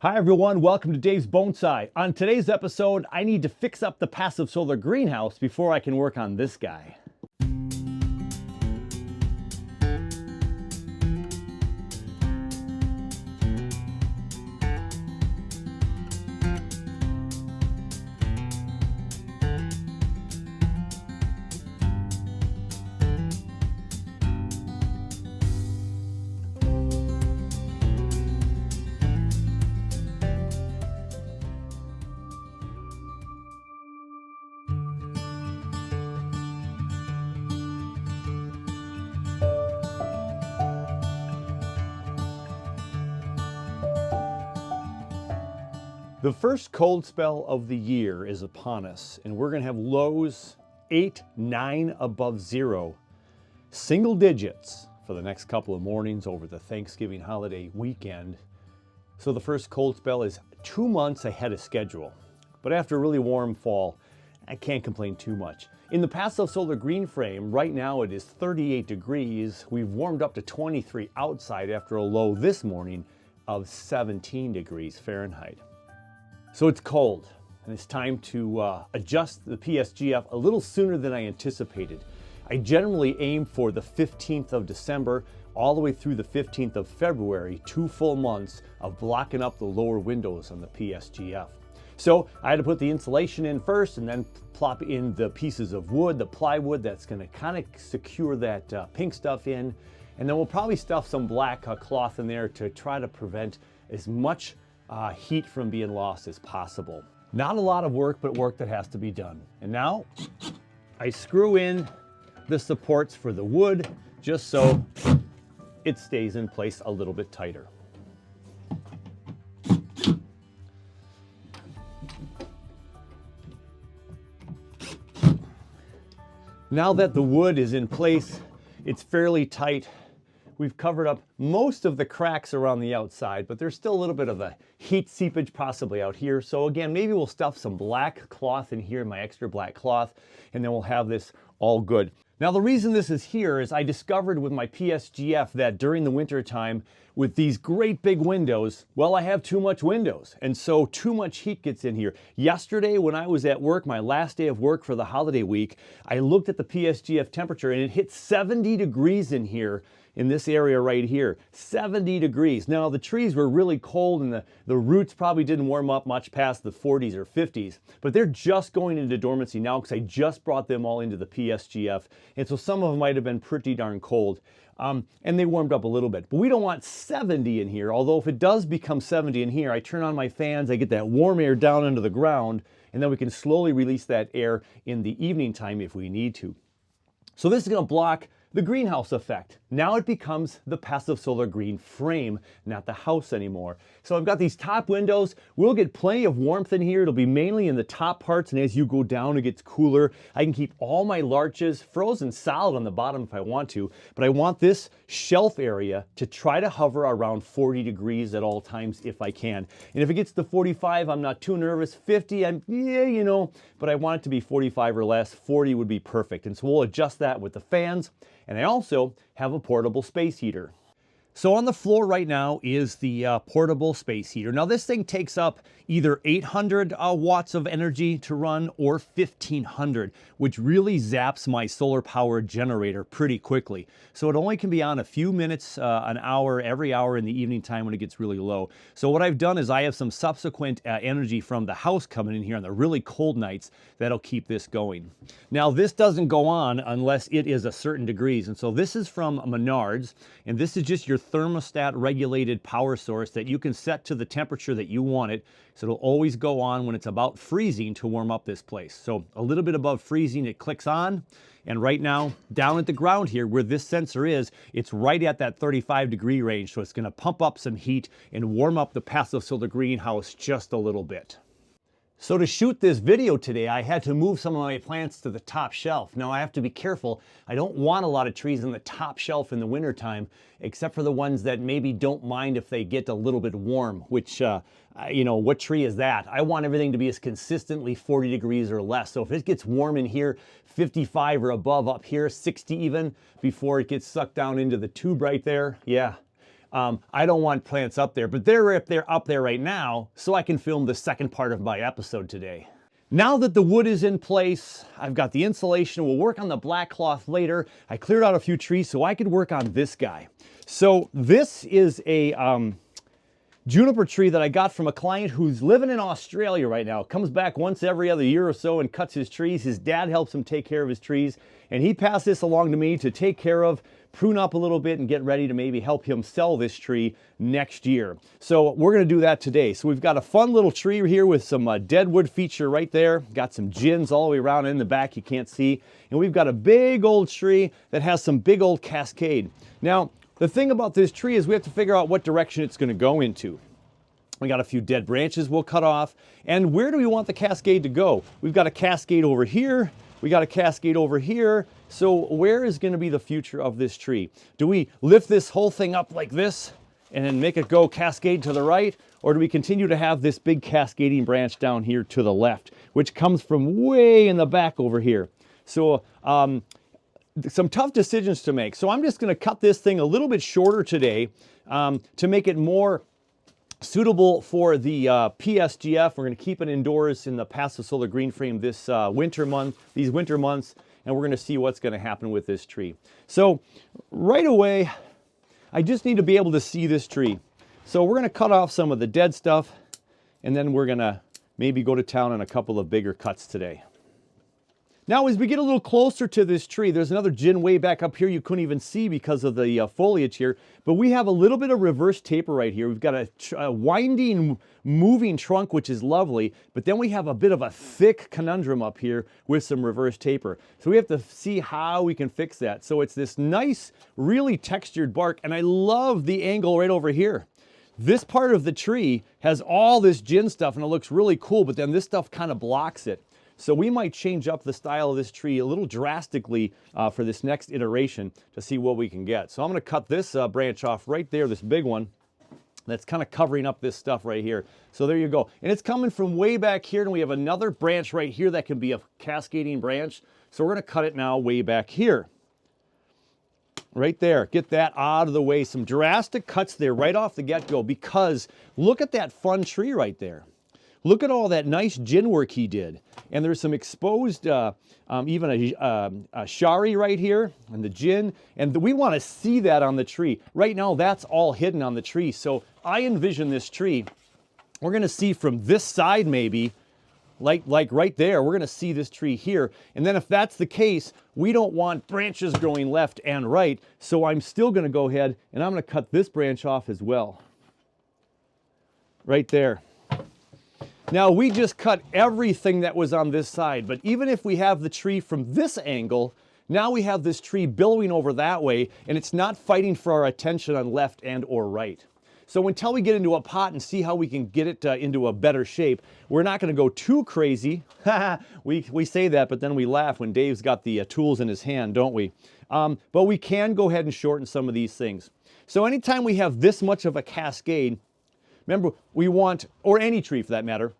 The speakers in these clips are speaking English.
Hi everyone, welcome to Dave's Bonsai. On today's episode, I need to fix up the passive solar greenhouse before I can work on this guy. The first cold spell of the year is upon us, and we're going to have lows 8, 9 above zero, single digits for the next couple of mornings over the Thanksgiving holiday weekend. So the first cold spell is 2 months ahead of schedule. But after a really warm fall, I can't complain too much. In the passive solar green frame, right now it is 38 degrees. We've warmed up to 23 outside after a low this morning of 17 degrees Fahrenheit. So it's cold, and it's time to adjust the PSGF a little sooner than I anticipated. I generally aim for the 15th of December all the way through the 15th of February, 2 full months of blocking up the lower windows on the PSGF. So I had to put the insulation in first and then plop in the pieces of wood, the plywood that's going to kind of secure that pink stuff in. And then we'll probably stuff some black cloth in there to try to prevent as much heat from being lost as possible. Not a lot of work, but work that has to be done. And now I screw in the supports for the wood just so it stays in place a little bit tighter. Now that the wood is in place, it's fairly tight. We've covered up most of the cracks around the outside, but there's still a little bit of a heat seepage possibly out here. So again, maybe we'll stuff some black cloth in here, my extra black cloth, and then we'll have this all good. Now the reason this is here is I discovered with my PSGF that during the winter time with these great big windows, well, I have too much windows, and so too much heat gets in here. Yesterday when I was at work, my last day of work for the holiday week, I looked at the PSGF temperature and it hit 70 degrees in here in this area right here, 70 degrees. Now the trees were really cold and the roots probably didn't warm up much past the 40s or 50s, but they're just going into dormancy now because I just brought them all into the PSGF. And so some of them might have been pretty darn cold. And they warmed up a little bit, but we don't want 70 in here. Although if it does become 70 in here, I turn on my fans, I get that warm air down into the ground, and then we can slowly release that air in the evening time if we need to. So this is going to block the greenhouse effect. Now it becomes the passive solar green frame, not the house anymore. So I've got these top windows. We'll get plenty of warmth in here. It'll be mainly in the top parts, and as you go down, it gets cooler. I can keep all my larches frozen solid on the bottom if I want to, but I want this shelf area to try to hover around 40 degrees at all times if I can. And if it gets to 45, I'm not too nervous. 50, but I want it to be 45 or less. 40 would be perfect. And so we'll adjust that with the fans. And I also have a portable space heater. So on the floor right now is the portable space heater. Now this thing takes up either 800 watts of energy to run or 1500, which really zaps my solar power generator pretty quickly. So it only can be on a few minutes, an hour, every hour in the evening time when it gets really low. So what I've done is I have some subsequent energy from the house coming in here on the really cold nights that'll keep this going. Now this doesn't go on unless it is a certain degrees. And so this is from Menards, and this is just your thermostat regulated power source that you can set to the temperature that you want it. So it'll always go on when it's about freezing to warm up this place. So a little bit above freezing, it clicks on. And right now, down at the ground here where this sensor is, it's right at that 35-degree range. So it's going to pump up some heat and warm up the passive solar greenhouse just a little bit. So to shoot this video today, I had to move some of my plants to the top shelf. Now I have to be careful. I don't want a lot of trees on the top shelf in the wintertime, except for the ones that maybe don't mind if they get a little bit warm, which, what tree is that? I want everything to be as consistently 40 degrees or less. So if it gets warm in here, 55 or above up here, 60 even, before it gets sucked down into the tube right there, yeah. I don't want plants up there, but they're up there right now, so I can film the second part of my episode today. Now that the wood is in place, I've got the insulation. We'll work on the black cloth later. I cleared out a few trees so I could work on this guy. So this is a juniper tree that I got from a client who's living in Australia right now. Comes back once every other year or so and cuts his trees. His dad helps him take care of his trees, and he passed this along to me to take care of, prune up a little bit, and get ready to maybe help him sell this tree next year. So we're going to do that today. So we've got a fun little tree here with some deadwood feature right there. Got some gins all the way around in the back you can't see. And we've got a big old tree that has some big old cascade. Now, the thing about this tree is we have to figure out what direction it's going to go into. We got a few dead branches we'll cut off. And where do we want the cascade to go? We've got a cascade over here. We got a cascade over here. So where is going to be the future of this tree? Do we lift this whole thing up like this and then make it go cascade to the right? Or do we continue to have this big cascading branch down here to the left, which comes from way in the back over here? So some tough decisions to make. So I'm just going to cut this thing a little bit shorter today to make it more suitable for the PSGF. We're going to keep it indoors in the passive solar green frame this these winter months, and we're going to see what's going to happen with this tree. So right away, I just need to be able to see this tree. So we're going to cut off some of the dead stuff, and then we're going to maybe go to town on a couple of bigger cuts today. Now, as we get a little closer to this tree, there's another gin way back up here you couldn't even see because of the foliage here, but we have a little bit of reverse taper right here. We've got a winding, moving trunk, which is lovely, but then we have a bit of a thick conundrum up here with some reverse taper. So we have to see how we can fix that. So it's this nice, really textured bark, and I love the angle right over here. This part of the tree has all this gin stuff, and it looks really cool, but then this stuff kind of blocks it. So we might change up the style of this tree a little drastically for this next iteration to see what we can get. So I'm going to cut this branch off right there, this big one, that's kind of covering up this stuff right here. So there you go. And it's coming from way back here, and we have another branch right here that can be a cascading branch. So we're going to cut it now way back here. Right there. Get that out of the way. Some drastic cuts there right off the get-go, because look at that fun tree right there. Look at all that nice gin work he did. And there's some exposed, even a shari right here, and the gin. And we want to see that on the tree. Right now, that's all hidden on the tree. So I envision this tree, we're going to see from this side maybe, like right there, we're going to see this tree here. And then if that's the case, we don't want branches growing left and right. So I'm still going to go ahead and I'm going to cut this branch off as well. Right there. Now, we just cut everything that was on this side, but even if we have the tree from this angle, now we have this tree billowing over that way, and it's not fighting for our attention on left and or right. So until we get into a pot and see how we can get it into a better shape, we're not going to go too crazy. we say that, but then we laugh when Dave's got the tools in his hand, don't we? But we can go ahead and shorten some of these things. So anytime we have this much of a cascade, remember, we want, or any tree for that matter,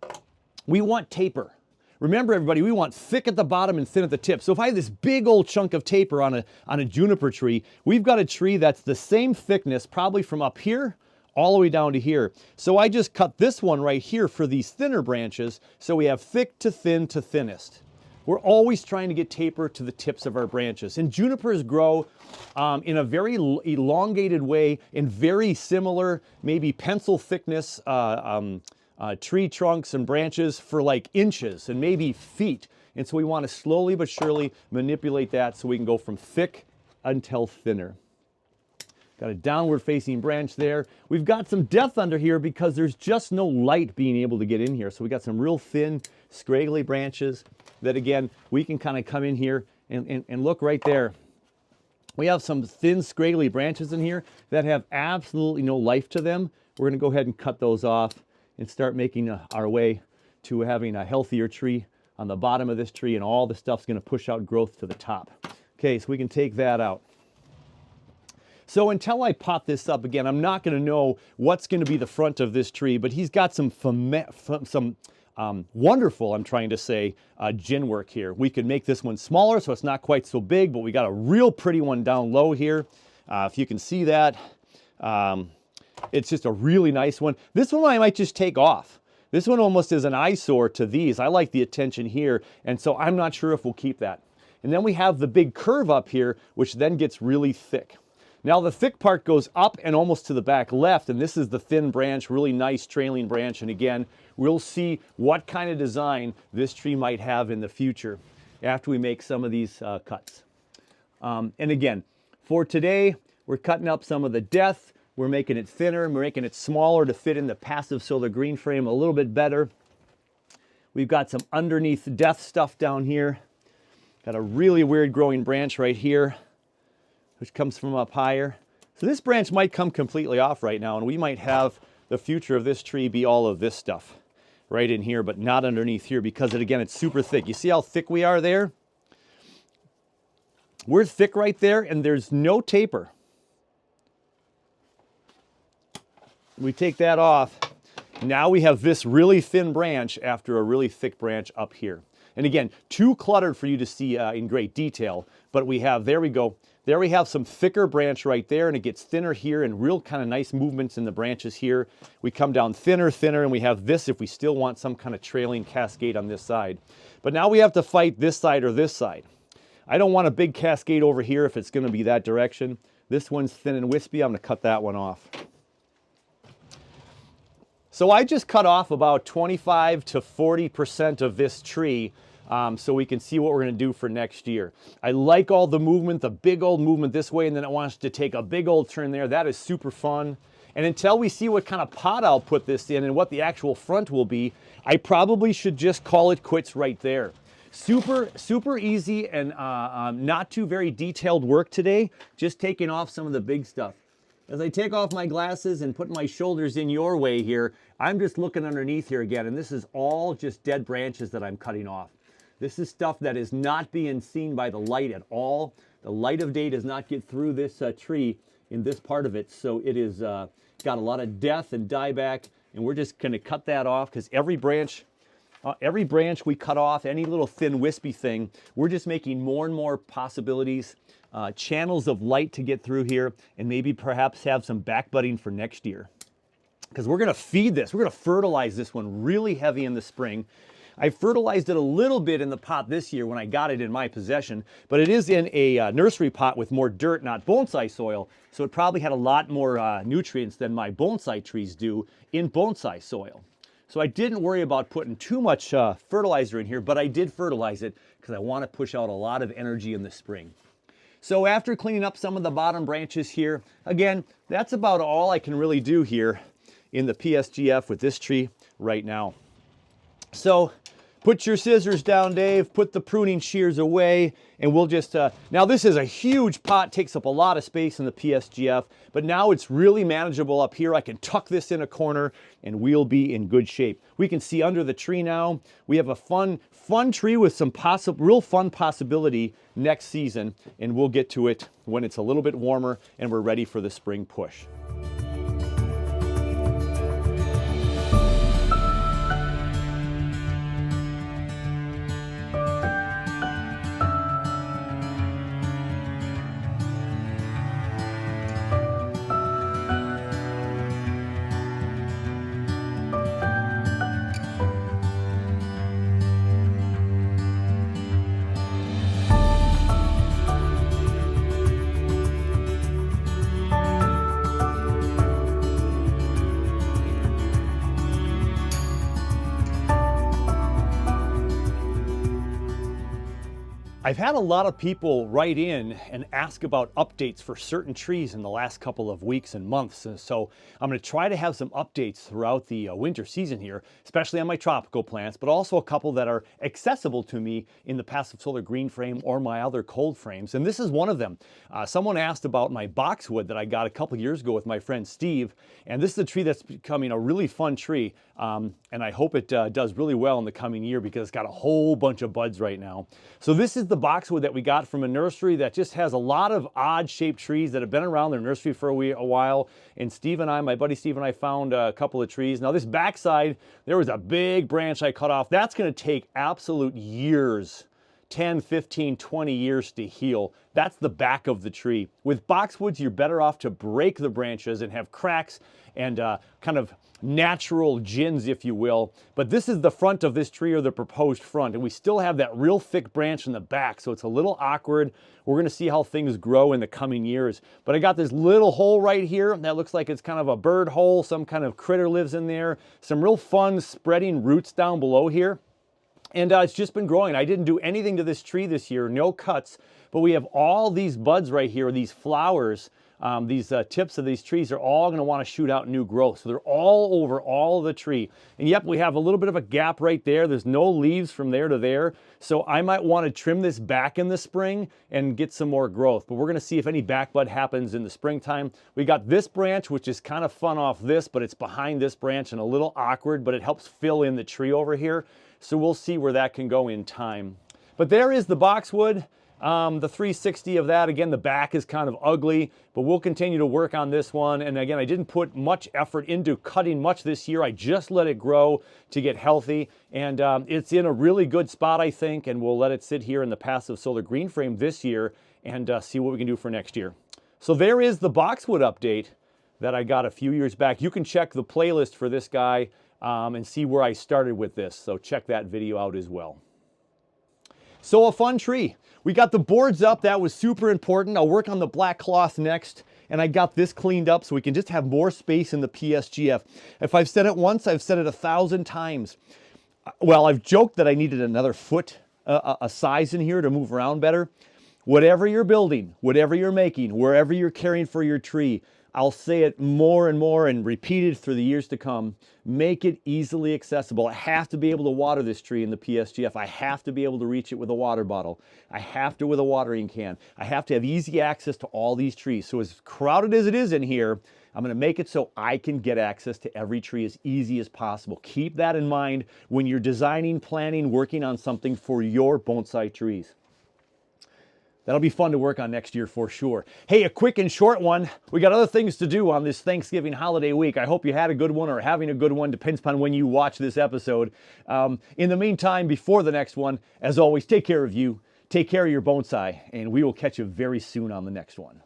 we want taper. Remember, everybody, we want thick at the bottom and thin at the tip. So if I have this big old chunk of taper on a juniper tree, we've got a tree that's the same thickness, probably from up here all the way down to here. So I just cut this one right here for these thinner branches, so we have thick to thin to thinnest. We're always trying to get taper to the tips of our branches. And junipers grow in a very elongated way in very similar, maybe pencil thickness tree trunks and branches for like inches and maybe feet. And so we want to slowly but surely manipulate that so we can go from thick until thinner. Got a downward facing branch there. We've got some depth under here because there's just no light being able to get in here. So we got some real thin, scraggly branches that, again, we can kind of come in here and look right there. We have some thin, scraggly branches in here that have absolutely no life to them. We're going to go ahead and cut those off and start making our way to having a healthier tree on the bottom of this tree, and all the stuff's going to push out growth to the top. Okay, so we can take that out. So until I pot this up again, I'm not going to know what's going to be the front of this tree, but he's got some wonderful, I'm trying to say, gin work here. We could make this one smaller so it's not quite so big, but we got a real pretty one down low here. If you can see that, It's just a really nice one. This one I might just take off. This one almost is an eyesore to these. I like the attention here, and so I'm not sure if we'll keep that. And then we have the big curve up here, which then gets really thick. Now the thick part goes up and almost to the back left, and this is the thin branch, really nice trailing branch. And again, we'll see what kind of design this tree might have in the future after we make some of these cuts. And again, for today, we're cutting up some of the death. We're making it thinner. We're making it smaller to fit in the passive solar green frame a little bit better. We've got some underneath death stuff down here. Got a really weird growing branch right here, which comes from up higher. So this branch might come completely off right now, and we might have the future of this tree be all of this stuff right in here, but not underneath here because, again, it's super thick. You see how thick we are there? We're thick right there, and there's no taper. We take that off. Now we have this really thin branch after a really thick branch up here. And again, too cluttered for you to see in great detail, but we have, there we go. There we have some thicker branch right there, and it gets thinner here and real kind of nice movements in the branches here. We come down thinner, and we have this if we still want some kind of trailing cascade on this side. But now we have to fight this side or this side. I don't want a big cascade over here if it's going to be that direction. This one's thin and wispy. I'm going to cut that one off. So I just cut off about 25 to 40% of this tree so we can see what we're going to do for next year. I like all the movement, the big old movement this way, and then it wants to take a big old turn there. That is super fun. And until we see what kind of pot I'll put this in and what the actual front will be, I probably should just call it quits right there. Super easy and not too very detailed work today, just taking off some of the big stuff. As I take off my glasses and put my shoulders in your way here, I'm just looking underneath here again, and this is all just dead branches that I'm cutting off. This is stuff that is not being seen by the light at all. The light of day does not get through this tree in this part of it, so it is got a lot of death and dieback, and we're just going to cut that off because every branch we cut off, any little thin wispy thing, we're just making more and more possibilities, channels of light to get through here, and maybe perhaps have some back budding for next year. Because we're going to feed this, we're going to fertilize this one really heavy in the spring. I fertilized it a little bit in the pot this year when I got it in my possession, but it is in a nursery pot with more dirt, not bonsai soil, so it probably had a lot more nutrients than my bonsai trees do in bonsai soil. So I didn't worry about putting too much fertilizer in here, but I did fertilize it because I want to push out a lot of energy in the spring. So after cleaning up some of the bottom branches here, again, that's about all I can really do here in the PSGF with this tree right now. So put your scissors down, Dave, put the pruning shears away, and we'll just, now this is a huge pot, takes up a lot of space in the PSGF, but now it's really manageable up here. I can tuck this in a corner and we'll be in good shape. We can see under the tree now. We have a fun tree with some real fun possibility next season, and we'll get to it when it's a little bit warmer and we're ready for the spring push. I've had a lot of people write in and ask about updates for certain trees in the last couple of weeks and months. And so I'm going to try to have some updates throughout the winter season here, especially on my tropical plants, but also a couple that are accessible to me in the passive solar green frame or my other cold frames. And this is one of them. Someone asked about my boxwood that I got a couple years ago with my friend Steve. And this is a tree that's becoming a really fun tree. And I hope it does really well in the coming year because it's got a whole bunch of buds right now. So this is the boxwood that we got from a nursery that just has a lot of odd shaped trees that have been around their nursery for a while. And Steve and I, my buddy Steve and I, found a couple of trees. Now this backside, there was a big branch I cut off. That's going to take absolute years 10, 15, 20 years to heal. That's the back of the tree. With boxwoods, you're better off to break the branches and have cracks and kind of natural gins, if you will. But this is the front of this tree, or the proposed front, and we still have that real thick branch in the back, so it's a little awkward. We're gonna see how things grow in the coming years. But I got this little hole right here that looks like it's kind of a bird hole. Some kind of critter lives in there. Some real fun spreading roots down below here. And it's just been growing. I didn't do anything to this tree this year, no cuts, but we have all these buds right here, these flowers. These tips of these trees are all going to want to shoot out new growth. So they're all over all of the tree. And yep, we have a little bit of a gap right there. There's no leaves from there to there. So I might want to trim this back in the spring and get some more growth. But we're going to see if any back bud happens in the springtime. We got this branch, which is kind of fun off this, but it's behind this branch and a little awkward, but it helps fill in the tree over here. So we'll see where that can go in time. But there is the boxwood. The 360 of that, again, the back is kind of ugly, but we'll continue to work on this one. And again, I didn't put much effort into cutting much this year. I just let it grow to get healthy. And it's in a really good spot, I think, and we'll let it sit here in the passive solar green frame this year and see what we can do for next year. So there is the boxwood update that I got a few years back. You can check the playlist for this guy and see where I started with this. So check that video out as well. So a fun tree. We got the boards up. That was super important. I'll work on the black cloth next. And I got this cleaned up so we can just have more space in the PSGF. If I've said it once, I've said it 1,000 times. Well, I've joked that I needed another foot, a size in here to move around better. Whatever you're building, whatever you're making, wherever you're caring for your tree, I'll say it more and more and repeat it through the years to come. Make it easily accessible. I have to be able to water this tree in the PSGF. I have to be able to reach it with a water bottle. I have to with a watering can. I have to have easy access to all these trees. So as crowded as it is in here, I'm going to make it so I can get access to every tree as easy as possible. Keep that in mind when you're designing, planning, working on something for your bonsai trees. That'll be fun to work on next year for sure. Hey, a quick and short one. We got other things to do on this Thanksgiving holiday week. I hope you had a good one or having a good one. Depends upon when you watch this episode. In the meantime, before the next one, as always, take care of you, take care of your bonsai, and we will catch you very soon on the next one.